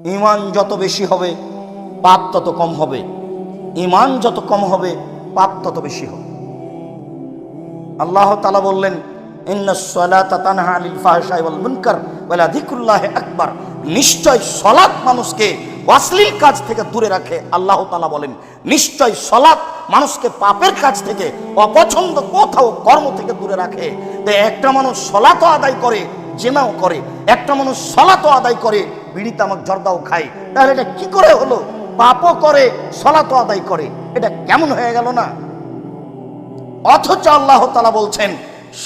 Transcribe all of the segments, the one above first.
ঈমান যত বেশি হবে পাপ তত কম হবে, ঈমান যত কম হবে পাপ তত বেশি হবে। আল্লাহ তাআলা বললেন, ইন্নাস সালাতা তানহা আনিল ফাহশাই ওয়াল মুনকার ওয়া লাযিকরুল্লাহি আকবার। নিশ্চয় সালাত মানুষকে অশ্লীল কাজ থেকে দূরে রাখে। আল্লাহ তাআলা বলেন, নিশ্চয় সালাত মানুষকে পাপের কাজ থেকে, অপছন্দ কথা ও কর্ম থেকে দূরে রাখে। তো একটা মানুষ সালাতও আদায় করে, জিনাও করে, একটা মানুষ সালাতও আদায় করে, বিড়ি তামাক জর্দাও খায়, তাহলে এটা কি করে হলো? পাপও করে, সালাতও আদায় করে, এটা কেমন হয়ে গেল না? অথচ আল্লাহ তাআলা বলছেন,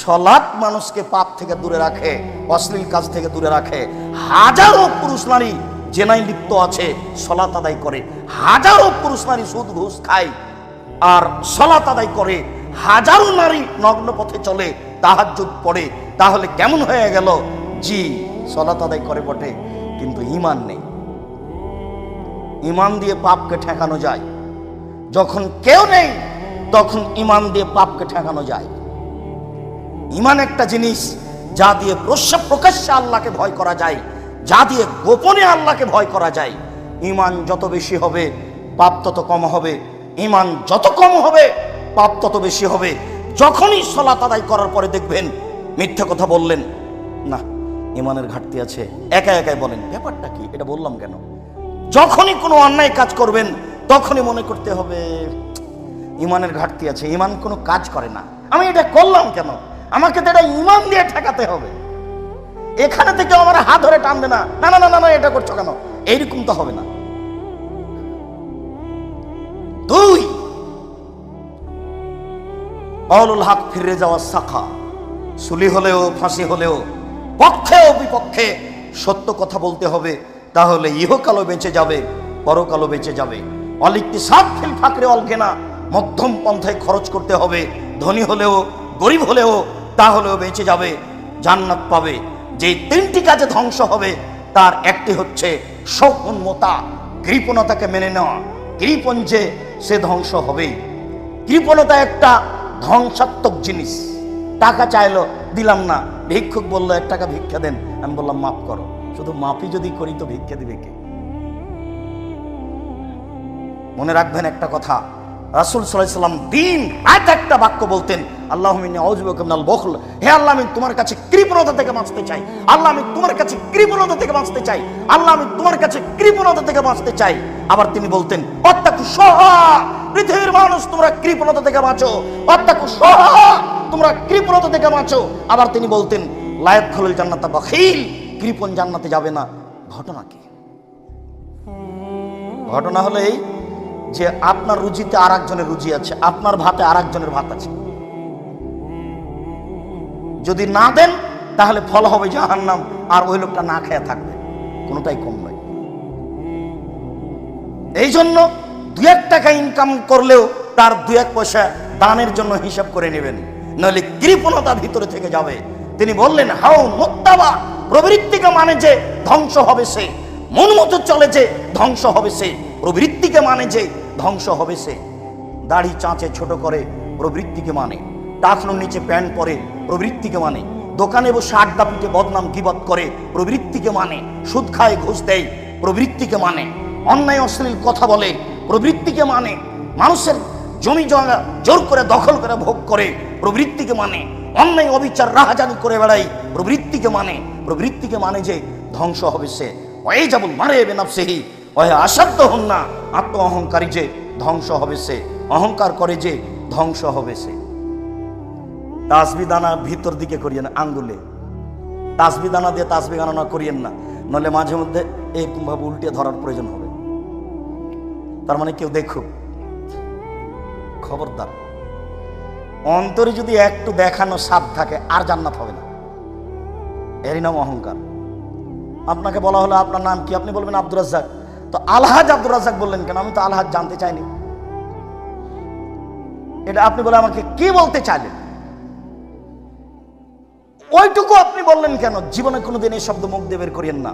সালাত মানুষকে পাপ থেকে দূরে রাখে, অশ্লীল কাজ থেকে দূরে রাখে। হাজারো পুরুষ নারী জেনায় লিপ্ত আছে, সালাত আদায় করে। হাজারো পুরুষ নারী সুদ ঘুষ খায় আর সালাত আদায় করে। হাজারো নারী নগ্ন পথে চলে, তাহাজ্জুদ পড়ে। তাহলে কেমন হয়ে গেল? জি, সালাত আদায় করে বটে, কিন্তু ঈমান নেই। ঈমান দিয়ে পাপকে ঠেকানো যায়। যখন কেউ নেই তখন ঈমান দিয়ে পাপকে ঠেকানো যায়। ঈমান একটা জিনিস যা দিয়ে প্রকাশ্যে আল্লাহকে ভয় করা যায়, যা দিয়ে গোপনে আল্লাহকে ভয় করা যায়। ঈমান যত বেশি হবে পাপ তত কম হবে, ঈমান যত কম হবে পাপ তত বেশি হবে। যখনই সালাত আদায় করার পরে দেখবেন মিথ্যা কথা বললেন, না ঈমানের ঘাটতি আছে, একা একাই বলেন ব্যাপারটা কি, এটা বললাম কেন? যখনই কোনো অন্যায় কাজ করবেন তখনই মনে করতে হবে ঈমানের ঘাটতি আছে, ঈমান কোনো কাজ করে না, আমি এটা করলাম কেন? আমাকে তো এটা ঈমান দিয়ে ঠেকাতে হবে। এখানে থেকে আমার হাত ধরে টানবে না, না না না না এটা করছো কেন, এইরকম তো হবে না। দুই, আউলুল হক ফিরে যাওয়া শাখা, সুলি হলেও ফাঁসি হলেও পক্ষে ও বিপক্ষে সত্য কথা বলতে হবে, তাহলে ইহকালও বেঁচে যাবে, পরকালও বেঁচে যাবে। অলিকতিসাদ ফিল ফাকরে অল গিনা, মধ্যম পন্থায় খরচ করতে হবে, ধনী হলেও গরিব হলেও তাহলেও বেঁচে যাবে, জান্নাত পাবে। যে তিনটি কাজে ধ্বংস হবে তার একটি হচ্ছে সৌম্যতা, কৃপণতাকে মেনে নেওয়া। কৃপণ যে সে ধ্বংস হবেই। কৃপণতা একটা ধ্বংসাত্মক জিনিস। টাকা চাইলো, দিলাম না, ভিক্ষুক বললো 1 টাকা ভিক্ষা দেন, আমি বললাম মাফ করো। শুধু মাফই যদি করি তো ভিক্ষা দিবে কে? মনে রাখবেন একটা কথা, রাসূল সাল্লাল্লাহু আলাইহি ওয়াসাল্লাম দিন রাত একটা বাক্য বলতেন, আল্লাহুম্মা ইন্নী আউযু বিকা মিনাল বুখল। হে আল্লাহ, আমি তোমার কাছে কৃপণতা থেকে বাঁচতে চাই। আল্লাহ, আমি তোমার কাছে কৃপণতা থেকে বাঁচতে চাই। আল্লাহ, আমি তোমার কাছে কৃপণতা থেকে বাঁচতে চাই। আবার তিনি বলতেন, ওয়াত্তাকু শুহা, পৃথিবীর মানুষ তোমরা কৃপণতা থেকে বাঁচো, ওয়াত্তাকু শুহা, তোমরা কৃপণতা থেকে বাঁচো। আবার তিনি বলতেন, লা ইয়াদখুলুল জান্নাতা বাখিল, কৃপণ জান্নাতে যাবে না। ঘটনা কি? ঘটনা হলো এই যে আপনার রুজিতে আর একজনের রুজি আছে, আপনার ভাতে আর একজনের ভাত আছে। যদি না দেন তাহলে ফল হবে জাহান্নাম, আর ওই লোকটা না খেয়ে থাকবে, কোনোটাই কম নয়। এই জন্য 2-1 টাকা ইনকাম করলেও তার 2-1 পয়সা দানের জন্য হিসাব করে নেবেন, নইলে কৃপণতা ভিতরে থেকে যাবে। তিনি বললেন, হাও মুত্তাবা, প্রবৃত্তিকে মানে যে ধ্বংস হবে সে, মন মতো চলে যে ধ্বংস হবে সে, প্রবৃত্তিকে মানে যে ধ্বংস হবে সে। দাড়ি চাঁচে ছোট করে প্রবৃত্তিকে মানে, টাকনুর নিচে প্যান্ট পরে প্রবৃত্তিকে মানে, দোকানে বসে আড্ডা পিটে বদনাম গীবত করে প্রবৃত্তিকে মানে, সুদ খায় ঘুষ দেয় প্রবৃত্তিকে মানে, অন্যায় অশ্লীল কথা বলে প্রবৃত্তিকে মানে, মানুষের জমি জমা জোর করে দখল করে ভোগ করে প্রবৃত্তিকে মানে, অন্যায় অবিচার রাহাজানি করে বেড়াই প্রবৃত্তিকে মানে। প্রবৃত্তিকে মানে যে ধ্বংস হবে সে, ওই যাবুল মারে বেনাফসিহি ওয়া আসাদ্দ হুন্না, আত্ম অহংকারী যে ধ্বংস হবে সে, অহংকার করে যে ধ্বংস হবে সে। তাসবি দানা ভিতর দিকে করিয়েন, আঙ্গুলে তাসবি দানা দিয়ে তাসবি গণনা করিয়েন না, নলে মাঝে মধ্যে এরকম ভাবে উল্টে ধরার প্রয়োজন হবে। তার মানে কেউ দেখুক, খবরদার। অন্তরে যদি একটু দেখানো সাপ থাকে আর জান্নাত হবে না, এরই নাম অহংকার। আপনাকে বলা হলো আপনার নাম কি, আপনি বলবেন আব্দুর রাজ্জাক, তো আলহাজ আব্দুর রাজ্জাক বললেন কেন? আমি তো আলহাজ জানতে চাইনি। এটা আপনি বলে আমাকে কি বলতে চাইলেন, ওইটুকু আপনি বললেন কেন? জীবনে কোনোদিন এই শব্দ মুখ দিয়ে বের করিয়েন না।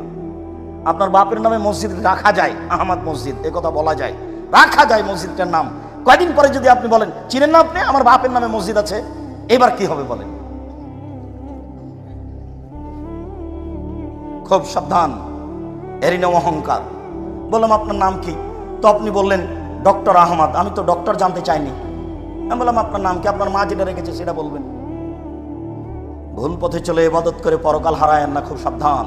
আপনার বাপের নামে মসজিদ রাখা যায়, আহমদ মসজিদ, এ কথা বলা যায়, রাখা যায় মসজিদটার নাম। কয়দিন পরে যদি আপনি বলেন, চিনেন না আপনি আমার বাপের নামে মসজিদ আছে, এবার কি হবে বলেন? খুব সাবধান। এরই নাম অহংকার। বললাম আপনার নাম কি? তো আপনি বললেন ডক্টর আহমদ। আমি তো ডক্টর জানতে চাইনি। আমি বললাম আপনার নাম কি? আপনার মা যেটা রেখেছে সেটা বলবেন। ভুল পথে চলে ইবাদত করে পরকাল হারায়েন না, খুব সাবধান।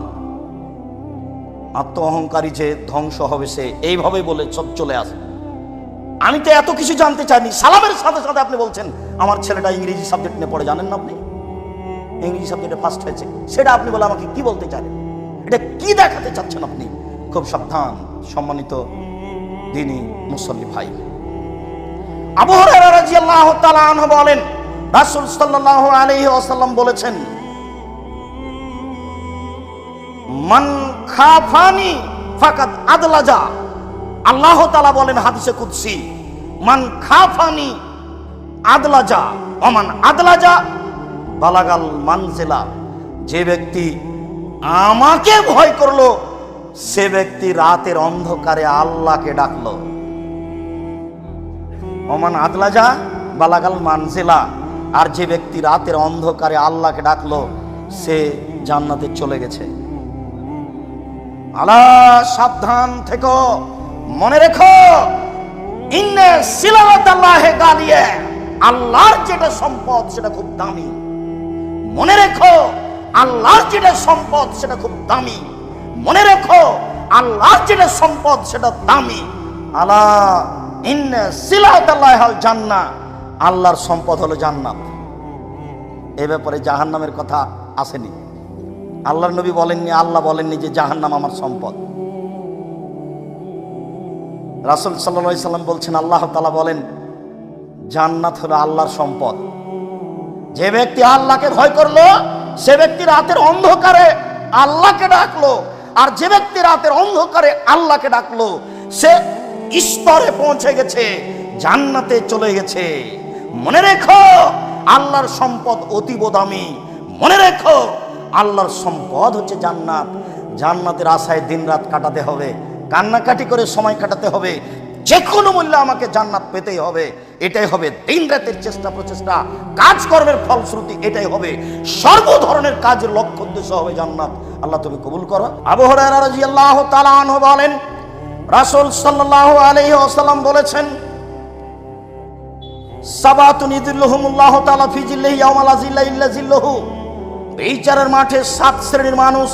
আত্ম অহংকারী যে ধ্বংস হবে সে, এইভাবে বলে সব চলে আসে। আমি তো এত কিছু জানতে চাইনি। সালামের সাথে সাথে আপনি বলছেন আমার ছেলেটা ইংরেজি সাবজেক্ট নিয়ে পড়ে, জানেন না আপনি ইংরেজি সাবজেক্টে ফার্স্ট হয়েছে, সেটা আপনি বলে আমাকে কি বলতে চান? এটা কি দেখাতে চাচ্ছেন আপনি? খুব সাবধান সম্মানিত দ্বীনি মুসল্লি ভাই। আবু হুরায়রা রাদিয়াল্লাহু তাআলা আনহু বলেন, রাসূল সাল্লাল্লাহু আলাইহি ওয়াসাল্লাম বলেছেন, মান খাফানি ফাকাদ আদলাজা। আল্লাহ তাআলা বলেন হাদিসে কুদসি, মান খাফানি আদলাজা ওমান আদলাজা বালাগাল মানজিলা। যে ব্যক্তি আমাকে ভয় করলো সে ব্যক্তি রাতের অন্ধকারে আল্লাহকে ডাকলো। ওমান আদলাজা বালাগাল মানজিলা। আর যে ব্যক্তি রাতের অন্ধকারে আল্লাহকে ডাকলো সে জান্নাতে চলে গেছে। আলা সাবধান থেকো, মনে রেখো, ইন্নে সিলাতাল্লাহি গালিয়া। আল্লাহর যেটা সম্পদ সেটা খুব দামি। মনে রেখো, আল্লাহর যেটা সম্পদ সেটা খুব দামি। মনে রেখো, আল্লাহর যেটা সম্পদ সেটা দামি। আলা ইন্নে সিলাতাল্লাহিল জান্নাহ। আল্লাহর সম্পদ হলো জান্নাত। এ ব্যাপারে জাহান্নামের কথা আসেনি। আল্লাহর নবী বলেননি, আল্লাহ বলেননি যে জাহান্নাম আমার সম্পদ। রাসূল সাল্লাল্লাহু আলাইহি সাল্লাম বলছেন, আল্লাহ তাআলা বলেন জান্নাত হলো আল্লাহর সম্পদ। যে ব্যক্তি আল্লাহকে ভয় করলো সে ব্যক্তি রাতের অন্ধকারে আল্লাহকে ডাকলো। আর যে ব্যক্তি রাতের অন্ধকারে আল্লাহকে ডাকলো সে স্তরে পৌঁছে গেছে, জান্নাতে চলে গেছে। মনে রেখো, আল্লাহর সম্পদ অতীব দামি। মনে রেখো, আল্লাহর সম্পদ হচ্ছে জান্নাত। জান্নাতের আশায় দিন রাত কাটাতে হবে, কান্নাকাটি করে সময় কাটাতে হবে। যে কোনো মূল্যে আমাকে জান্নাত পেতেই হবে। এটাই হবে দিন রাতের চেষ্টা প্রচেষ্টা, কাজকর্মের ফলশ্রুতি এটাই হবে। সর্ব ধরনের কাজের লক্ষ্য উদ্দেশ্য হবে জান্নাত। আল্লাহ তুমি কবুল করো। আবু হুরায়রা রাদিয়াল্লাহু তাআলা আনহু বলেন, রাসূল সাল্লাল্লাহু আলাইহি ওয়াসাল্লাম বলেছেন, সাবাতুন ইযিল্লুহুমুল্লাহু তাআলা ফি জিল্লিহি ইয়াওমা লা জিল্লা ইল্লা জিল্লুহু। বিচারের মাঠে 7 শ্রেণীর মানুষ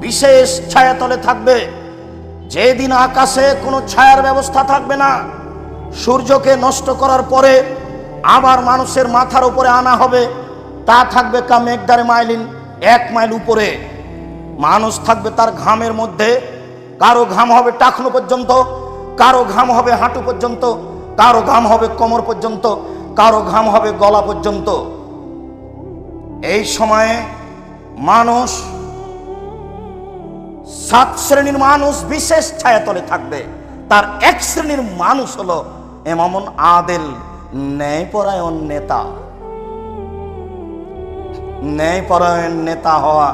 বিশেষ ছায়াতলে থাকবে, যেদিন আকাশে কোনো ছায়ার ব্যবস্থা থাকবে না। সূর্যকে নষ্ট করার পরে আবার মানুষের মাথার উপরে আনা হবে, তা থাকবে কা মেঘদারে মাইলিন, 1 মাইল উপরে। মানুষ থাকবে তার ঘামের মধ্যে। কারো ঘাম হবে টাকনু পর্যন্ত, কারো ঘাম হবে হাঁটু পর্যন্ত, কারো ঘাম হবে কোমর পর্যন্ত, কারো ঘাম হবে গলা পর্যন্ত। এই সময়ে মানুষ 7 শ্রেণীর মানুষ বিশেষ ছায়াতলে থাকবে। তার 1 শ্রেণীর মানুষ হলো ইমামুন আদিল, ন্যায়পরায়ণ নেতা। ন্যায়পরায়ণ নেতা হওয়া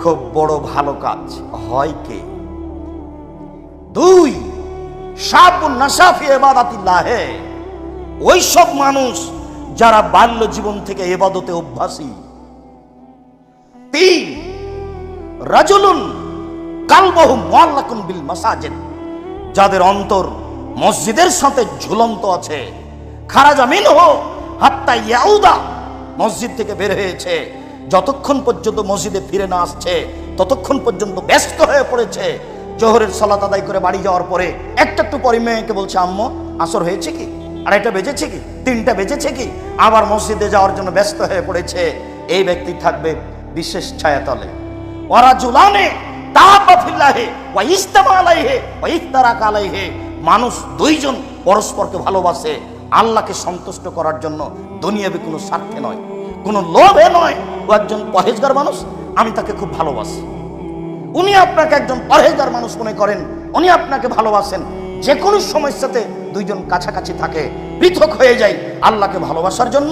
খুব বড় ভালো কাজ। হয় কে? 2 শাবুন নাশা ফি ইবাদাতিল্লাহ। ওই সব মানুষ যারা বাল্য জীবন থেকে ইবাদতে অভ্যাসী। 3 রাজুলুন কালবহু মুআল্লাকুন বিল মাসাজিদ। যাদের অন্তর মসজিদের সাথে ঝুলন্ত আছে। খারাজা মিনহু হাত্তা ইয়াউদা। মসজিদ থেকে বের হয়েছে, যতক্ষণ পর্যন্ত মসজিদে ফিরে না আসছে ততক্ষণ পর্যন্ত ব্যস্ত হয়ে পড়েছে। জোহরের সালাত আদায় করে বাড়ি যাওয়ার পরে একটু পরে মেয়েকে বলছে, আম্মু আসর হয়েছে কি, 2টা বেজেছে কি, 3টা বেজেছে কি, আবার মসজিদে যাওয়ার জন্য ব্যস্ত হয়ে পড়েছে। এই ব্যক্তি থাকবে বিশেষ ছায়াতলে। ওয়ারাজুলানে তাআবা ফিল্লাহি ওয়া ইস্তামা আলাইহি ওয়া ইফতারাকা আলাইহি। মানুষ 2 জন পরস্পরকে ভালোবাসে আল্লাহকে সন্তুষ্ট করার জন্য, দুনিয়াবি কোনো স্বার্থে নয়, কোনো লোভে নয়। ও একজন পরহেজগার মানুষ, আমি তাকে খুব ভালোবাসি। উনি আপনাকে একজন পরহেজগার মানুষ মনে করেন, উনি আপনাকে ভালোবাসেন। যে কোনো সমস্যাতে 2 জন কাছাকাছি থাকে, পৃথক হয়ে যায় আল্লাহকে ভালোবাসার জন্য।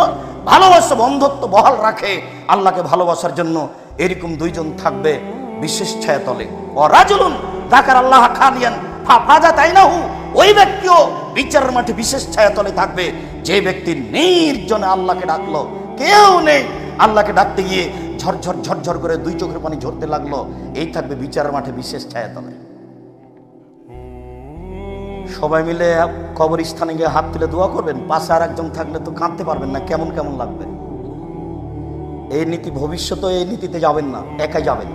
ভালোবাসা বন্ধুত্ব বহাল রাখে আল্লাহকে ভালোবাসার জন্য। এরকম 2 জন থাকবে বিশেষ ছায়াতলে। ও রাজুলুন যাকার আল্লাহ খালিয়ান ফাফাজাত আইনাহু। ওই ব্যক্তিও বিচারের মাঠে বিশেষ ছায়াতলে থাকবে যে ব্যক্তি নির্জনে আল্লাহকে ডাকলো, কেউ নেই, আল্লাহকে ডাকতে গিয়ে ঝরঝর ঝরঝর করে 2 চোখের পানি ঝরতে লাগলো। এই থাকবে বিচারের মাঠে বিশেষ ছায়াতলে। সবাই মিলে কবরস্থানে গিয়ে হাত তুলে দোয়া করবেন, পাশে আর একজন থাকলে তো কাঁদতে পারবেন না, কেমন কেমন লাগবে। এই নীতি ভবিষ্যতে এই নীতিতে যাবেন না, একাই যাবেন।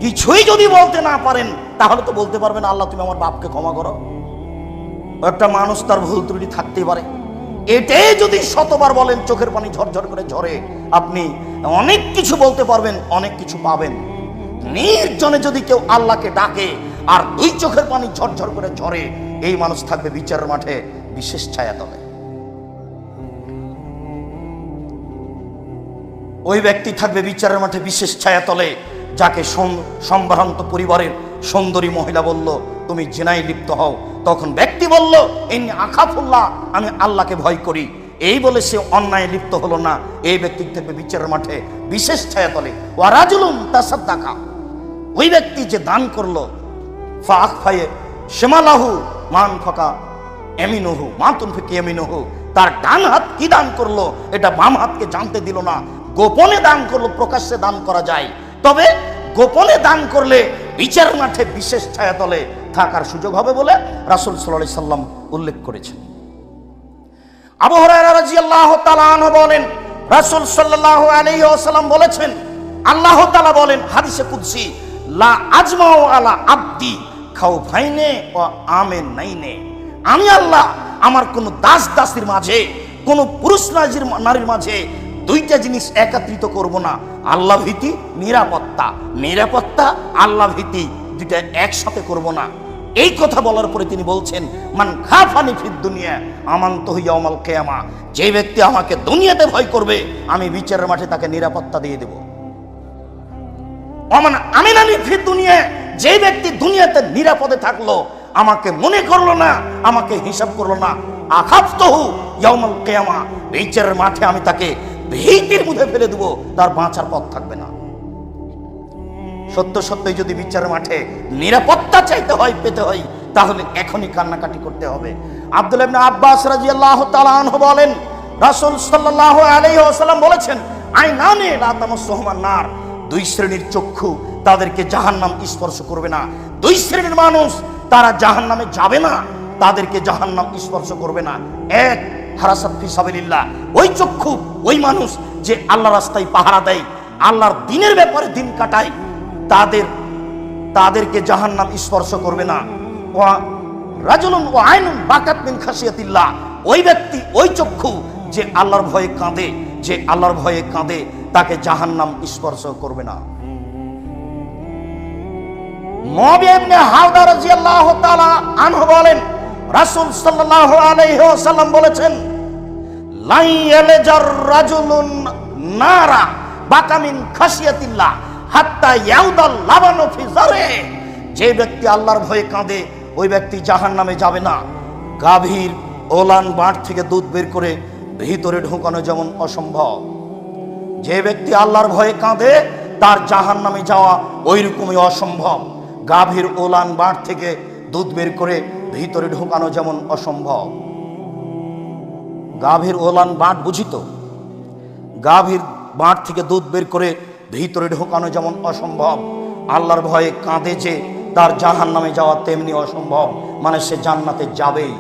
কিছুই যদি বলতে না পারেন তাহলে তো বলতে পারবেন আল্লাহ তুমি আমার বাপকে ক্ষমা করো। একটা মানুষ তার ভুল ত্রুটি থাকতেই পারে, এটাই যদি শতবার বলেন চোখের পানি ঝরঝর করে ঝরে, আপনি অনেক কিছু বলতে পারবেন, অনেক কিছু পাবেন। নির্জনে যদি কেউ আল্লাহকে ডাকে আর দুই চোখের পানি ঝরঝর করে ঝরে, এই মানুষ থাকবে বিচারের মাঠে বিশেষ ছায়াতলে। ওই ব্যক্তি থাকবে বিচারের মাঠে বিশেষ ছায়াতলে, যাকে সম্ভ্রান্ত পরিবারের সুন্দরী মহিলা বলল তুমি জিনায় লিপ্ত হও, তখন ব্যক্তি বলল ইন্নী আখাফুল্লাহ, আমি আল্লাহকে ভয় করি। এই বলে সে অন্যায় লিপ্ত হলো না, এই ব্যক্তি থাকবে বিচারের মাঠে বিশেষ ছায়াতলে। ওয়া রাজুলুন তাসাদ্দাকা, ওই ব্যক্তি যে দান করলো, ফাআখফায়ে শিমালাহু মান ফাকা ইয়ামিনুহু মা তুনফিকু ইয়ামিনুহু, তার ডান হাত কি দান করলো এটা বাম হাতকে জানতে দিল না। গোপনে দান করলো, প্রকাশ্যে দান করা যায়, তবে গোপনে দান করলে বিচার মাঠে বিশেষ ছায়াতলে থাকার সুযোগ হবে বলে রাসূল সাল্লাল্লাহু আলাইহি সাল্লাম উল্লেখ করেছেন। আবু হুরায়রা রাদিয়াল্লাহু তাআলা আনহু বলেন, রাসূল সাল্লাল্লাহু আলাইহি ওয়াসাল্লাম বলেছেন, আল্লাহ তাআলা বলেন হাদিসে কুদসি, লা আজমাউ আলা আবদি খাউফাইনে ওয়া আমিনাইনে, আমি আল্লাহ আমার কোন দাস দাসীর মাঝে, কোন পুরুষ নারীর মাঝে দুইটা জিনিস একত্রিত করব না, আল্লাহ ভীতি, নিরাপত্তা। নিরাপত্তা, আল্লাহ ভীতি, দুইটা একসাথে করব না। এই কথা বলার পরে তিনি বলছেন, মান খাফানি ফিদ দুনিয়া আমানতু ইয়াউমাল কিয়ামা, যে ব্যক্তি আমাকে দুনিয়াতে ভয় করবে আমি বিচারের মাঠে তাকে নিরাপত্তা দিয়ে দেব। ওমান আমিনানি ফিদ দুনিয়া, যে ব্যক্তি দুনিয়াতে নিরাপদে থাকলো, আমাকে মনে করলো না, আমাকে হিসাব করলো না, আখাফতুহু ইয়াউমাল কিয়ামা, বিচারের মাঠে আমি তাকে ভীতির মধ্যে ফেলে দেবো, তার বাঁচার পথ থাকবে না। সত্য সত্যই যদি বিচারের মাঠে নিরাপত্তা চাইতে হয়, পেতে হয়, তাহলে এখনই কান্নাকাটি করতে হবে। আব্দুল্লাহ ইবনে আব্বাস রাদিয়াল্লাহু তাআলা আনহু বলেন, রাসূল সাল্লাল্লাহু আলাইহি ওয়াসাল্লাম বলেছেন, আইনানে লা তামাসসুহুমান নার, দুই শ্রেণীর চক্ষু তাদেরকে জাহান্নাম স্পর্শ করবে না। দুই শ্রেণীর মানুষ, তারা জাহান্নামে যাবে না, তাদেরকে জাহান্নাম স্পর্শ করবে না। এক, হারাসাত ফি সাবিলিল্লাহ, ওই চক্ষু, ওই মানুষ যে আল্লাহর রাস্তায় পাহারা দেয়, আল্লাহর দ্বীনের ব্যাপারে দিন কাটায়, তাদেরকে জাহান্নাম স্পর্শ করবে না। ওয়া রাজুলুন ওয়া আইনুন বাকাত মিন খাশিয়াতিল্লাহ, ওই ব্যক্তি, ওই চক্ষু যে আল্লাহর ভয়ে কাঁদে, যে আল্লাহর ভয়ে কাঁদে, তাকে জাহান্নাম স্পর্শ করবে না। মুআবিয়া ইবনে হাওদা রাদিয়াল্লাহু তাআলা আনহু বলেন, রাসূল সাল্লাল্লাহু আলাইহি ওয়াসাল্লাম বলেছেন, লা ইয়ালজার রাজুলুন নারা বাকা মিন খাশিয়াতিল্লাহ হাত্তা ইয়াউদাল লাবানু ফি জারে, যে ব্যক্তি আল্লাহর ভয়ে কাঁদে ওই ব্যক্তি জাহান্নামে যাবে না। গাভীর ওলান বাট থেকে দুধ বের করে ভিতরে ঢোকানো যেমন অসম্ভব, যে ব্যক্তি আল্লাহর ভয়ে কাঁদে তার জাহান্নামে যাওয়া ওই রকমই অসম্ভব। গাভীর ওলান বাট থেকে দুধ বের করে ভিতরে ঢোকানো যেমন অসম্ভব। গাভীর ওলান বাট বুঝিত, গাভীর বাট থেকে দুধ বের করে ভিতরে ঢোকানো যেমন অসম্ভব, আল্লাহর ভয়ে কাঁদে যে তার জাহান্নামে যাওয়া তেমনি অসম্ভব, মানে সে জান্নাতে যাবেই।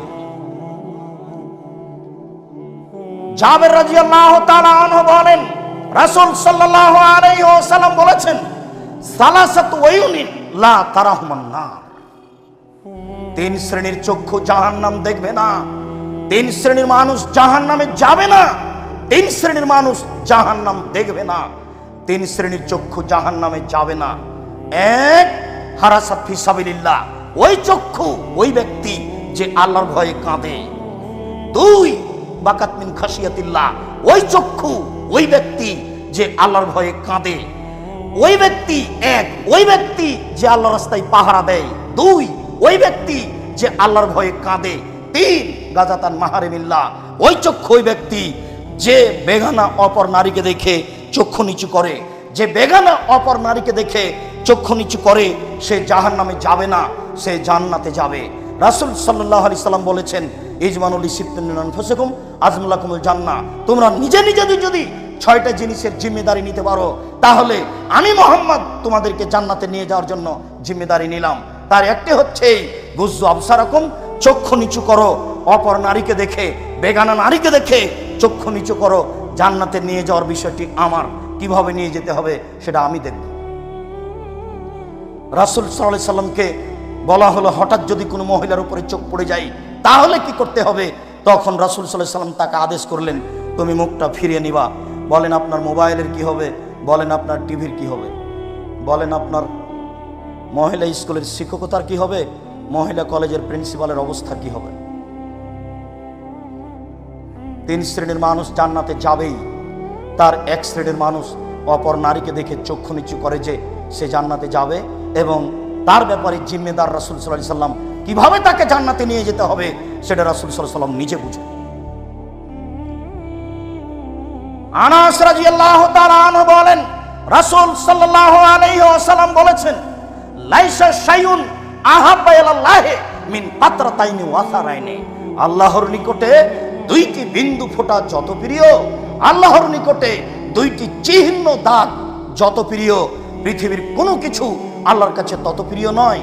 জাবের রাদিয়াল্লাহু তাআলা আনহু বলেন, রাসূল সাল্লাল্লাহু আলাইহি ওয়াসাল্লাম বলেছেন, সালাসাতু ওয়ায়ুনিন লা তারাহুমান নার, তিন শ্রেণীর চক্ষু জাহান্নাম দেখবে না, তিন শ্রেণীর মানুষ জাহান্নামে যাবে না, তিন শ্রেণীর মানুষ জাহান্নাম দেখবে না, তিন শ্রেণীর চক্ষু জাহান্নামে যাবে না। এক, হারাসাত ফি সাবিলিল্লাহ, ওই চক্ষু, ওই ব্যক্তি যে আল্লাহর ভয়ে কাঁদে। দুই, বাকাত মিন খাশিয়াতিল্লাহ, ওই চক্ষু, ওই ব্যক্তি যে আল্লাহর ভয়ে কাঁদে। ওই ব্যক্তি এক, ওই ব্যক্তি যে আল্লাহর রাস্তায় পাহারা দেয়। দুই, ওই ব্যক্তি যে আল্লাহর ভয়ে কাঁদে। তিন, গাজাতান মাহারিমিল্লাহ, ওই চক্ষু, ওই ব্যক্তি যে বেগানা অপর নারীকে দেখে চক্ষু নিচু করে, যে বেগানা অপর নারীকে দেখে চক্ষু নিচু করে, সে জাহান্নামে যাবে না, সে জান্নাতে যাবে। রাসূল সাল্লাল্লাহু আলাইহি সাল্লাম বলেছেন, ইজমানুল সিত্তিন মিন আনফুসিকুম আজমুলাকুমুল জান্নাহ, তোমরা নিজে নিজে যদি 6টা জিনিসের জিম্মেদারি নিতে পারো, তাহলে আমি মুহাম্মদ তোমাদেরকে জান্নাতে নিয়ে যাওয়ার জন্য জিম্মেদারি নিলাম। তার একটি হচ্ছে গুজ্জু আবসারাকুম চক্ষু নিচু করো, অপর নারীকে দেখে, বেগানা নারীকে দেখে চক্ষু নিচু করো। জান্নাতে নিয়ে যাওয়ার বিষয়টি আমার, কিভাবে নিয়ে যেতে হবে সেটা আমি দেখব। রাসূল সাল্লাল্লাহু আলাইহি সাল্লামকে বলা হলো, হঠাৎ যদি কোনো মহিলার উপরে চোখ পড়ে যায় তাহলে কি করতে হবে? তখন রাসূল সাল্লাল্লাহু আলাইহি সাল্লাম তাকে আদেশ করলেন, তুমি মুখটা ফিরিয়ে নিবা। বলেন আপনার মোবাইলের কি হবে, বলেন আপনার টিভির কি হবে, বলেন আপনার মহিলা স্কুলের শিক্ষকতার কি হবে, মহিলা কলেজের প্রিন্সিপালের অবস্থা কি হবে? 3 শ্রেণীর মানুষ জান্নাতে যাবেই। তার 1 শ্রেণীর মানুষ অপর নারীকে দেখে চক্ষু নিচু করে যে সে জান্নাতে যাবে, এবং তার ব্যাপারে জিম্মেদার রাসূল সাল্লাল্লাহু আলাইহি সাল্লাম। কিভাবে তাকে জান্নাতে নিয়ে যেতে হবে সেটা রাসূল সাল্লাল্লাহু আলাইহি সাল্লাম নিজে বুঝেন। আনাস রাদিয়াল্লাহু তাআলা আনহু বলেন, রাসূল সাল্লাল্লাহু আলাইহি ওয়াসাল্লাম বলেছেন, লাইসা শাইউন আহাব্বা ইলাল্লাহি মিন কাতরাতাইনি ওয়া সারাইনি। আল্লাহর নিকটে 2টি বিন্দু ফোঁটা যত প্রিয়, আল্লাহর নিকটে 2টি চিহ্ন দাগ যত প্রিয়, পৃথিবীর কোনো কিছু আল্লাহর কাছে তত প্রিয় নয়।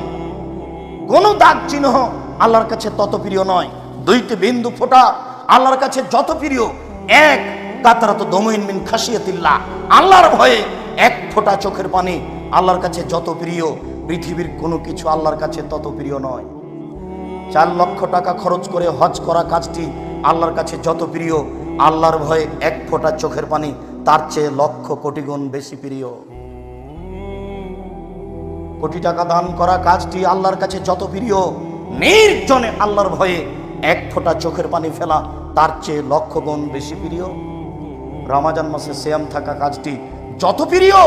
কোনো দাগ চিহ্ন আল্লাহর কাছে তত প্রিয় নয়। 2টি বিন্দু ফোঁটা আল্লাহর কাছে যত প্রিয়, এক কাতরাতু দমইন মিন খাশিয়াতিল্লাহ, আল্লাহর ভয়ে 1 ফোঁটা চোখের পানি আল্লাহর কাছে যত প্রিয়, পৃথিবীর কোনো কিছু আল্লাহর কাছে তত প্রিয় নয়। 4 লক্ষ টাকা খরচ করে হজ করা কাজটি আল্লাহর কাছে যত প্রিয়, আল্লাহর ভয়ে 1 ফোঁটা চোখের পানি তার চেয়ে লক্ষ কোটি গুণ বেশি প্রিয়। কোটি টাকা দান করা কাজটি আল্লাহর কাছে যত প্রিয়, নির্জনে আল্লাহর ভয়ে 1 ফোঁটা চোখের পানি ফেলা তার চেয়ে লক্ষ গুণ বেশি প্রিয়। রমজান মাসে সিয়াম থাকা কাজটি যত প্রিয়,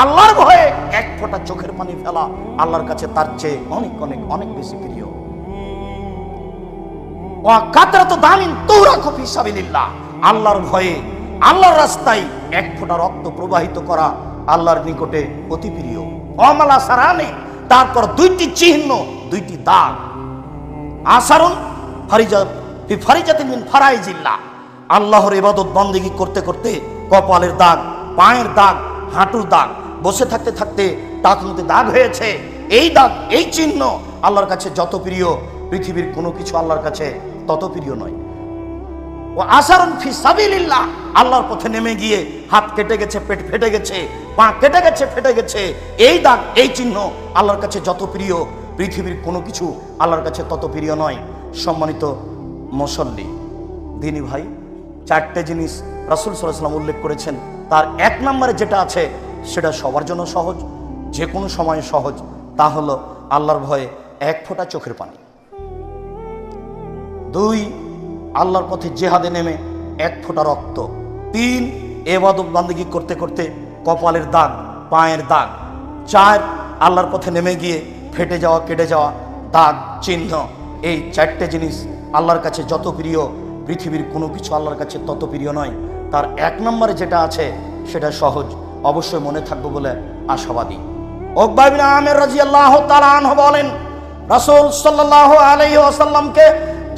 আল্লাহর ভয়ে 1 ফোঁটা চোখের পানি ফেলা আল্লাহর কাছে তার চেয়ে অনেক অনেক অনেক বেশি প্রিয়। ওয়া কাতরাতু দামিন তুরাকু ফি সাবিলিল্লাহ, আল্লাহর ভয়ে আল্লাহর রাস্তায় 1 ফোঁটা রক্ত প্রবাহিত করা আল্লাহর নিকটে অতি প্রিয়। ওয়ামালা সারানে, তারপর 2টি চিহ্ন, 2টি দাগ। আসারুন ফারিজাতিন মিন ফারাইজিল্লাহ, আল্লাহর ইবাদত বন্দেগী করতে করতে কপালের দাগ, পায়ের দাগ, হাঁটুর দাগ, বসে থাকতে থাকতে টাকনুতে দাগ হয়েছে, এই দাগ, এই চিহ্ন আল্লাহর কাছে যত প্রিয়, পৃথিবীর কোনো কিছু আল্লাহর কাছে তত প্রিয় নয়। ও আসারুন ফি সাবিলিল্লাহ, আল্লাহর পথে নেমে গিয়ে হাত কেটে গেছে, পেট ফেটে গেছে, পা কেটে গেছে, ফেটে গেছে, এই দাগ, এই চিহ্ন আল্লাহর কাছে যত প্রিয়, পৃথিবীর কোনো কিছু আল্লাহর কাছে তত প্রিয় নয়। সম্মানিত মুসল্লি, দিনী ভাই, 4টে জিনিস রাসূল সাল্লাল্লাহু আলাইহি সাল্লাম উল্লেখ করেছেন। তার 1 নম্বরে যেটা আছে সেটা সবার জন্য সহজ, যে কোনো সময়ে সহজ, তা হলো আল্লাহর ভয়ে 1 ফোঁটা চোখের পানি। 2, আল্লাহর পথে জেহাদে নেমে 1 ফোঁটা রক্ত। 3, ইবাদত বন্দেগী করতে করতে কপালের দাগ, পায়ের দাগ। 4, আল্লাহর পথে নেমে গিয়ে ফেটে যাওয়া, কেটে যাওয়া দাগ, চিহ্ন। এই 4টে জিনিস আল্লাহর কাছে যত প্রিয়, পৃথিবীর কোনো কিছু আল্লাহর কাছে তত প্রিয় নয়। তার 1 নম্বরে যেটা আছে সেটা সহজ, অবশ্যই মনে থাকবে বলে আশাবাদী। উকবা ইবনে আমির রাদিয়াল্লাহু তাআলা আনহু বলেন, রাসূল সাল্লাল্লাহু আলাইহি ওয়াসাল্লামকে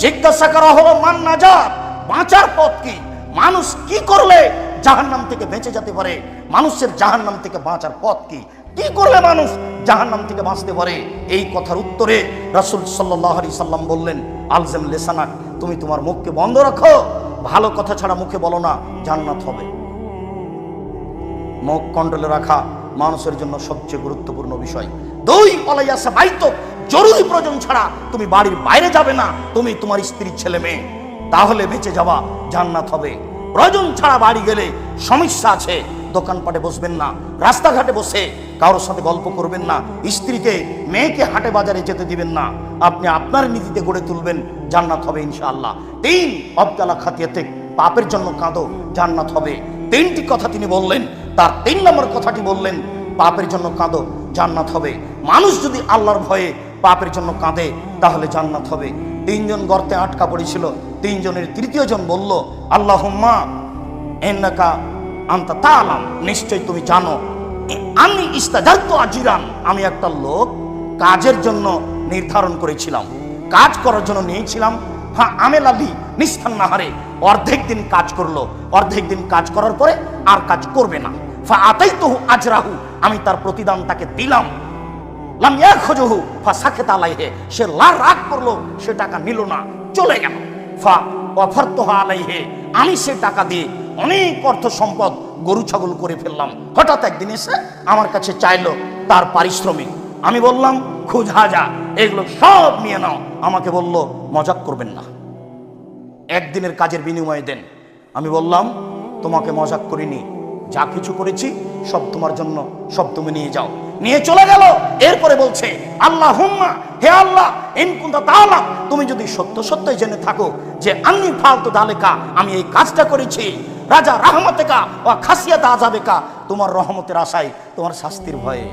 জিজ্ঞাসা করা হলো, মান নাজাত, বাঁচার পথ কি? মানুষ কি করলে জাহান্নাম থেকে বেঁচে যেতে পারে? মানুষের জাহান্নাম থেকে বাঁচার পথ কি? কি করলে মানুষ জাহান্নাম থেকে বাঁচতে পারে? এই কথার উত্তরে রাসূল সাল্লাল্লাহু আলাইহি সাল্লাম বললেন, আলজাম লিসানাক, তুমি তোমার মুখকে বন্ধ রাখো, ভালো কথা ছাড়া মুখে বলো না, জান্নাত হবে। মুখ কন্ট্রোলে রাখা মানুষের জন্য সবচেয়ে গুরুত্বপূর্ণ বিষয়। 2, ওয়ালাইয়াসা বাইতুক, জরুরি প্রয়োজন ছাড়া তুমি বাড়ির বাইরে যাবে না, তুমি তোমার স্ত্রী, ছেলে মেয়ে, তাহলে বেঁচে যাওয়া, জান্নাত হবে। প্রয়োজন ছাড়া বাড়ি গেলে সমস্যা আছে, দোকানপাটে বসবেন না, রাস্তাঘাটে বসে কারোর সাথে গল্প করবেন না, স্ত্রীকে, মেয়েকে হাটে বাজারে যেতে দিবেন না, আপনি আপনার নীতিতে গড়ে তুলবেন, জান্নাত হবে ইনশাআল্লাহ। 3, অবতালা খাতিয়াতে, পাপের জন্য কাঁদো, জান্নাত হবে। 3টি কথা তিনি বললেন, তার 3 নম্বর কথাটি বললেন, পাপের জন্য কাঁদো, জান্নাত হবে। মানুষ যদি আল্লাহর ভয়ে পাপের জন্য কাঁদে তাহলে জান্নাত হবে। 3 জন গর্তে আটকা পড়েছিল, 3 জনের 3য় জন বলল, আল্লাহুম্মা ইন্নাকা আনতা তাআলাম, নিশ্চয় তুমি জানো, আমি ইস্তাজারতু আজিরান, আমি একটা লোক কাজের জন্য নির্ধারণ করেছিলাম, কাজ করার জন্য নিয়েছিলাম। হ্যাঁ, আমেল আলী নিস্তান নাহারে, অর্ধেক দিন কাজ করলো, অর্ধেক দিন কাজ করার পরে আর কাজ করবে না। ফা আতাইতুহু আজরাহু, আমি তার প্রতিদান তাকে দিলাম। লাম ইয়াখুজুহু ফাসাকাতা আলাইহি, সে রাগ করলো, সে টাকা নিল না, চলে গেল। ফা ওয়াফারতুহা আলাইহি, আমি সে টাকা দিয়ে অনেক অর্থ সম্পদ গরু ছাগল করে ফেললাম। হঠাৎ একদিন এসে আমার কাছে চাইলো তার পারিশ্রমিক। আমি বললাম খুজ হাজা, এগুলো সব নিয়ে নাও। আমাকে বলল মজাক করবেন না, একদিনের কাজের বিনিময়ে দেন। আমি বললাম তোমাকে মজাক করিনি, যা কিছু করেছি সব তোমার জন্য, সব তুমি নিয়ে যাও। নিয়ে চলে গেল। এরপরে বলছে আল্লাহুম্মা, হে আল্লাহ, ইন কুনতা তাআলাম, তুমি যদি সত্য সত্যই জেনে থাকো যে আন্নী ফালতু দালেকা, আমি এই কাজটা করেছি রাজা রাহমাতেকা ওয়া খাসিয়াত আযাবেকা, তোমার রহমতের আশায়, তোমার শাস্তির ভয়ে।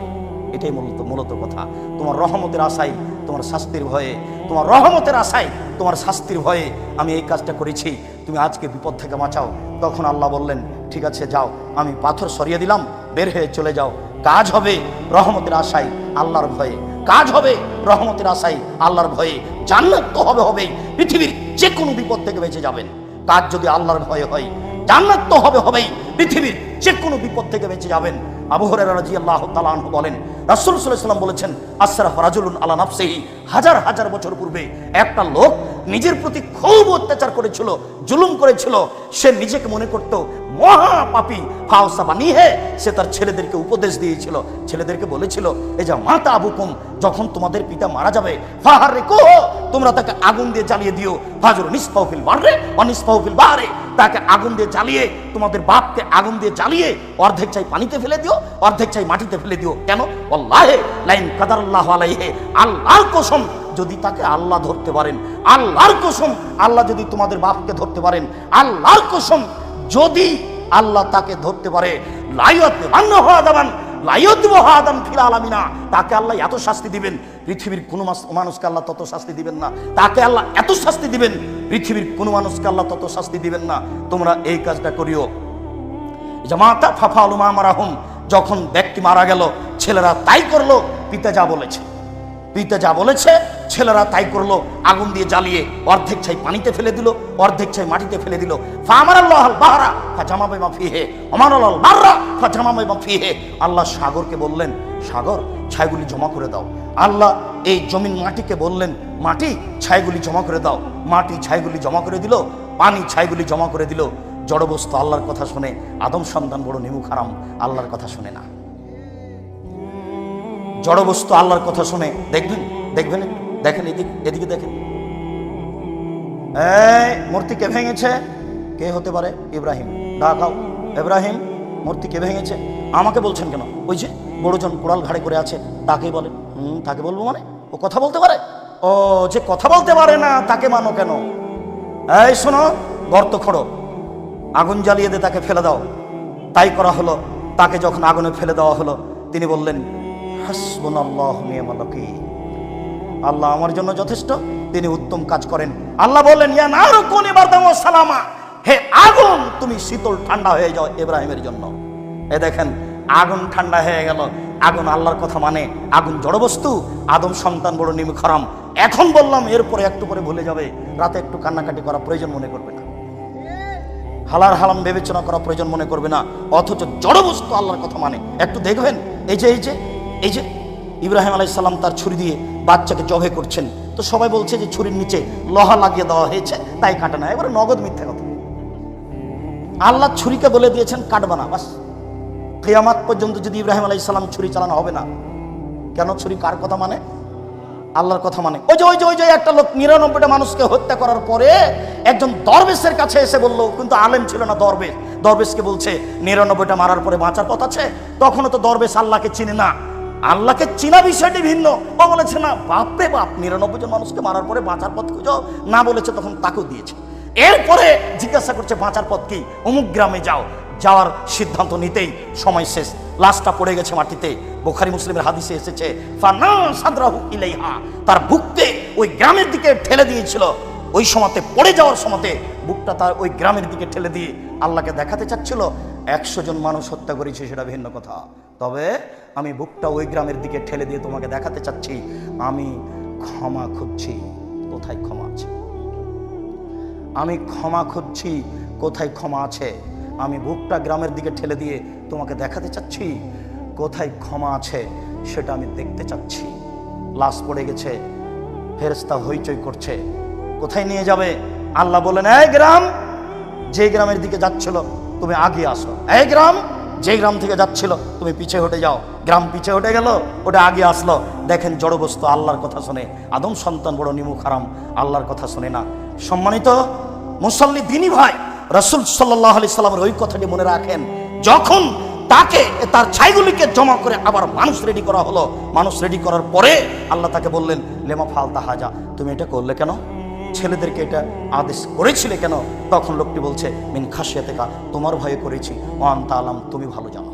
এটাই মূলত কথা। তোমার রহমতের আশায়, তোমার শাস্তির ভয়ে, তোমার রহমতের আশায়, তোমার শাস্তির ভয়ে আমি এই কাজটা করেছি, তুমি আজকে বিপদ থেকে বাঁচাও। তখন আল্লাহ বললেন ঠিক আছে যাও, আমি পাথর সরিয়ে দিলাম, বের হয়ে চলে যাও। কাজ হবে রহমতের আশায়, আল্লাহর ভয়ে। কাজ হবে রহমতের আশায়, আল্লাহর ভয়ে। জান্নাত তো হবেই, পৃথিবীর যে কোনো বিপদ থেকে বেঁচে যাবেন। কাজ যদি আল্লাহর ভয়ে হয়, জান্নাত তো হবেই, পৃথিবীর যে কোনো বিপদ থেকে বেঁচে যাবেন। আবু হুরায়রা রাদিয়াল্লাহু তাআলা আনহু বলেন রাসূল সাল্লাল্লাহু আলাইহি ওয়াসাল্লাম বলেছেন আসরাফ রাজুলুন আলা নাফসিহি, হাজার হাজার বছর পূর্বে একটা লোক নিজের প্রতি খুব অত্যাচার করেছিল, জুলুম করেছিল। সে নিজেকে মনে করত মহা পাপী। ফাওসা বানিহে, সে তার ছেলেদেরকে উপদেশ দিয়েছিল, ছেলেদেরকে বলেছিল এই যে মাতা আবুকুম, যখন তোমাদের পিতা মারা যাবে, ফাহারিকুহু, তোমরা তাকে আগুন দিয়ে জ্বালিয়ে দিও। ফাজরু নিসফাহু ফিল বাররে ওয়া নিসফাহু ফিল বাহরে, তাকে আগুন দিয়ে জ্বালিয়ে, তোমাদের বাপকে আগুন দিয়ে জ্বালিয়ে অর্ধেক চাই পানিতে ফেলে দিও, অর্ধেক চাই মাটিতে ফেলে দিও। কেন? আল্লাহে লাইন কাদারাল্লাহু আলাইহি, আল্লাহর কসম যদি তাকে আল্লাহ ধরতে পারেন, আল্লাহর কসম আল্লাহ যদি তোমাদের বাপকে ধরতে পারেন, আল্লাহর কসম যদি আল্লাহ তাকে ধরতে পারে, তাকে আল্লাহ এত শাস্তি দিবেন, পৃথিবীর কোন মানুষকে আল্লাহ তত শাস্তি দিবেন না। তাকে আল্লাহ এত শাস্তি দিবেন, পৃথিবীর কোন মানুষকে আল্লাহ তত শাস্তি দিবেন না। তোমরা এই কাজটা করিও। জামাতা ফাফালু মা মারাহুম, যখন ব্যক্তি মারা গেল, ছেলেরা তাই করলো, পিতা যা বলেছে, পিতা যা বলেছে ছেলেরা তাই করলো। আগুন দিয়ে জ্বালিয়ে অর্ধেক ছাই পানিতে ফেলে দিল, অর্ধেক ছাই মাটিতে ফেলে দিল। ফামারাল্লাহুল বাহরা ফাজামা বাইমা ফিহে আমারাল বাররা ফাজামা বাইমা ফিহে, আল্লাহ সাগরকে বললেন সাগর ছাইগুলি জমা করে দাও। আল্লাহ এই জমিন মাটিকে বললেন মাটি ছাইগুলি জমা করে দাও। মাটি ছাইগুলি জমা করে দিল, পানি ছাইগুলি জমা করে দিল। জড়বস্তু আল্লাহর কথা শুনে, আদম সন্তান বড় নিমুখ হারাম, আল্লাহর কথা শুনে না। জড়বস্তু আল্লাহর কথা শুনে, দেখবেন দেখবেন দেখেন, এদিকে দেখেন, এই মূর্তি কে ভেঙেছে? কে হতে পারে? ইব্রাহিম। ডাকাও, ইব্রাহিম মূর্তি কে ভেঙেছে? আমাকে বলছেন কেন? ওই যে বড়জন কোড়াল ঘাড়ে করে আছে, তাকেই বলে। তাকে বলবো মানে? ও কথা বলতে পারে? ও যে কথা বলতে পারে না তাকে মানো কেন? এই শোনো, গর্ত খোঁড়ো, আগুন জ্বালিয়ে দিয়ে তাকে ফেলে দাও। তাই করা হলো। তাকে যখন আগুনে ফেলে দেওয়া হলো, তিনি বললেন হাসবুনাল্লাহু নি'মাল ওয়াকিল, আল্লাহ আমার জন্য যথেষ্ট, তিনি উত্তম কাজ করেন। আল্লাহ বললেন ইয়া নারু কুনি বারদাম ওয়া সালামা, হে আগুন তুমি শীতল ঠান্ডা হয়ে যাও ইব্রাহিমের জন্য। এ দেখেন আগুন ঠান্ডা হয়ে গেল। আগুন আল্লাহর কথা মানে, আগুন জড়বস্তু, আদম সন্তান বড় নিমুখ হারাম। এখন বললাম, এরপরে একটু পরে ভুলে যাবে, রাতে একটু কান্নাকাটি করা প্রয়োজন মনে করবে না, হালাল হারাম বিবেচনা করা প্রয়োজন মনে করবে না, অথচ জড়বস্তু আল্লাহর কথা মানে। একটু দেখবেন এই যে ইব্রাহিম আলাইহিস সালাম তার ছুরি দিয়ে বাচ্চাকে জবে করছেন, তো সবাই বলছে যে ছুরির নিচে লোহা লাগিয়ে দেওয়া হয়েছে তাই কাটে না। এবারে নগদ মিথ্যা কথা। আল্লাহ ছুরিকে বলে দিয়েছেন কাটবা না, বাস। কিয়ামত পর্যন্ত যদি ইব্রাহিম আলাইহিস সালাম ছুরি চালানো হবে না। কেন? ছুরি কার কথা মানে? আল্লাহর কথা মানে। ওই যে একটা লোক 99টা মানুষকে হত্যা করার পরে একজন দরবেশের কাছে এসে বলল, কিন্তু আলেম ছিল না, দরবেশকে বলছে 99টা মারার পরে বাঁচার পথ আছে। তখনও তো দরবেশ আল্লাহকে চিনে না, আল্লাহকে চিনা বিষয়টি ভিন্ন। ও বলেছে না, বাপরে বাপ, 99 জন মানুষকে মারার পরে বাঁচার পথ খুঁজো না বলেছে, তখন তাকেও দিয়েছে। এরপরে জিজ্ঞাসা করছে বাঁচার পথ কি? অমুক গ্রামে যাও। যাওয়ার সিদ্ধান্ত নিতেই সময় শেষ, লাশটা পড়ে গেছে মাটিতে। বুখারী মুসলিমের হাদিসে এসেছে ফানা সাদরাহু ইলাইহা, তার বুককে ওই গ্রামের দিকে ঠেলে দিয়েছিল। ওই সময়তে পড়ে যাওয়ার সময়তে বুকটা তার ওই গ্রামের দিকে ঠেলে দিয়ে আল্লাহকে দেখাতে চাচ্ছিল 100 জন মানুষ হত্যা করেছে, সেটা ভিন্ন কথা। তবে আমি বুকটা ওই গ্রামের দিকে ঠেলে দিয়ে তোমাকে দেখাতে চাচ্ছি আমি ক্ষমা খুঁজছি, কোথায় ক্ষমা আছে? আমি ক্ষমা খুঁজছি, কোথায় ক্ষমা আছে? আমি বুকটা গ্রামের দিকে ঠেলে দিয়ে তোমাকে দেখাতে চাচ্ছি কোথায় ক্ষমা আছে, সেটা আমি দেখতে চাচ্ছি। লাশ পড়ে গেছে, ফেরেশতা হইচই করছে, কোথায় নিয়ে যাবে? আল্লাহ বলেন, এই গ্রাম, যে গ্রামের দিকে যাচ্ছিল তুমি আগে আসো। এই গ্রাম, যে গ্রাম থেকে যাচ্ছিল তুমি পিছে হটে যাও। গ্রাম পিছে হটে গেল, ওটা আগে আসলো। দেখেন জড়বস্তু আল্লাহর কথা শুনে, আদম সন্তান বড় নিমুখ হারাম, আল্লাহর কথা শুনে না। সম্মানিত মুসল্লি দিনী ভাই, রাসূল সাল্লাল্লাহু আলাইহি সাল্লামের ওই কথাটি মনে রাখেন। যখন তাকে তার ছাইগুলিকে জমা করে আবার মানুষ রেডি করা হলো, মানুষ রেডি করার পরে আল্লাহ তাকে বললেন, লেমা ফালতা হাজা, তুমি এটা করলে কেন? ছেলেদেরকে এটা আদেশ করেছিলে কেন? তখন লোকটি বলছে, মিন খাশিয়াতিকা, তোমার ভয়ে করেছি, ওয়া আনতা আলাম, তুমি ভালো জানো।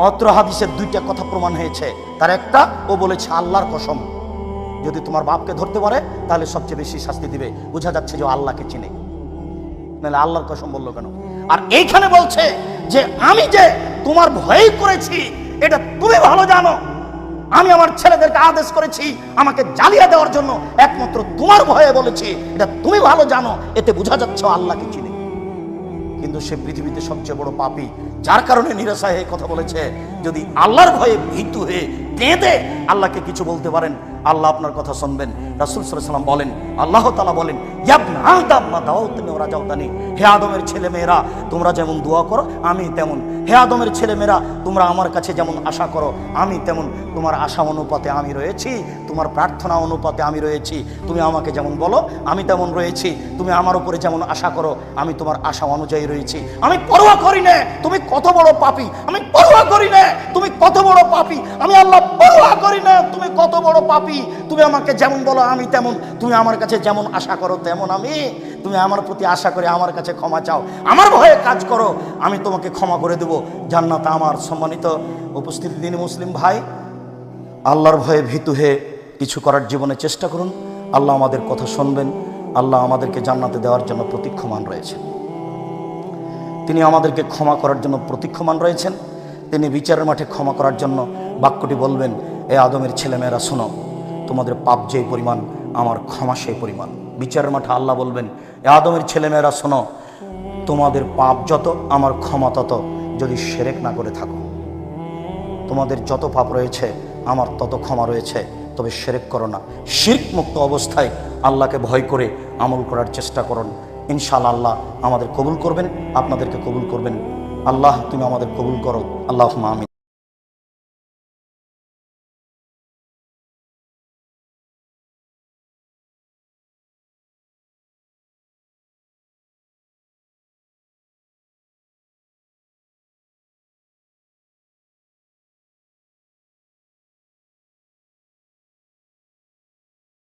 অত্র হাদিসের দুইটা কথা প্রমাণ হয়েছে। তার একটা, ও বলেছে আল্লাহর কসম, যদি তোমার বাপকে ধরতে পারে তাহলে সবচেয়ে বেশি শাস্তি দিবে। বোঝা যাচ্ছে যে আল্লাহকে চিনে, নাহলে আল্লাহর কসম বললো কেন? আর এইখানে বলছে যে আমি যে তোমার ভয় করেছি এটা তুমি ভালো জানো। আমি আমার ছেলেদেরকে আদেশ করেছি আমাকে জ্বালিয়ে দেওয়ার জন্য, একমাত্র তোমার ভয়ে বলেছি, এটা তুমি ভালো জানো। এতে বোঝা যাচ্ছে আল্লাহকে চিনে। কিন্তু সে পৃথিবীতে সবচেয়ে বড় পাপী, যার কারণে নিরাশা হয়ে কথা বলেছে। যদি আল্লাহর ভয়ে ভীতু হয়ে কেঁদে আল্লাহকে কিছু বলতে পারেন, আল্লাহ আপনার কথা শুনবেন। রাসূল সাল্লাল্লাহু আলাইহি ওয়াসাল্লাম বলেন, আল্লাহ তাআলা বলেন, ইয়াবনা আদম মা দাওয়াতনি ওয়া রাজাউতানি, হে আদমের ছেলে মেয়েরা তোমরা যেমন দোয়া করো আমি তেমন। হে আদমের ছেলে মেয়েরা তোমরা আমার কাছে যেমন আশা করো আমি তেমন। তোমার আশা অনুপাতে আমি রয়েছি, তোমার প্রার্থনা অনুপাতে আমি রয়েছি। তুমি আমাকে যেমন বলো আমি তেমন রয়েছি। তুমি আমার উপরে যেমন আশা করো আমি তোমার আশা অনুযায়ী রয়েছি। আমি পরোয়া করি না তুমি কত বড় পাপী, আমি পরোয়া করি না তুমি কত বড় পাপী, আমি আল্লাহ পরোয়া করি না তুমি কত বড় পাপী। তুমি আমাকে যেমন বলো আমি তেমন, তুমি আমার কাছে যেমন আশা করো তেমন আমি। তুমি আমার প্রতি আশা করে আমার কাছে ক্ষমা চাও, আমার ভয়ে কাজ করো, আমি তোমাকে ক্ষমা করে দেব, জান্নাত আমার। সম্মানিত উপস্থিতি দিনী মুসলিম ভাই, আল্লাহর ভয়ে ভীতু হয়ে কিছু করার জীবনে চেষ্টা করুন। আল্লাহ আমাদের কথা শুনবেন। আল্লাহ আমাদেরকে জান্নাতে দেওয়ার জন্য প্রতীক্ষমান রয়েছেন। তিনি আমাদেরকে ক্ষমা করার জন্য প্রতীক্ষমান রয়েছেন। তিনি বিচারের মাঠে ক্ষমা করার জন্য বাক্যটি বলবেন, এ আদমের ছেলেমেয়েরা শোনো, তোমাদের পাপ যেই পরিমাণ আমার ক্ষমা সেই পরিমাণ। বিচারের মাঠে আল্লাহ বলবেন, এ আদমের ছেলেমেয়েরা শোনো, তোমাদের পাপ যত আমার ক্ষমা তত, যদি শিরক না করে থাকো। তোমাদের যত পাপ রয়েছে আমার তত ক্ষমা রয়েছে, তবে শিরক করো না। শিরক মুক্ত অবস্থায় আল্লাহকে ভয় করে আমল করার চেষ্টা করুন। ইনশাআল্লাহ আল্লাহ আমাদের কবুল করবেন, আপনাদেরকে কবুল করবেন। আল্লাহ তুমি আমাদের কবুল করো, আল্লাহুম্মা আমিন।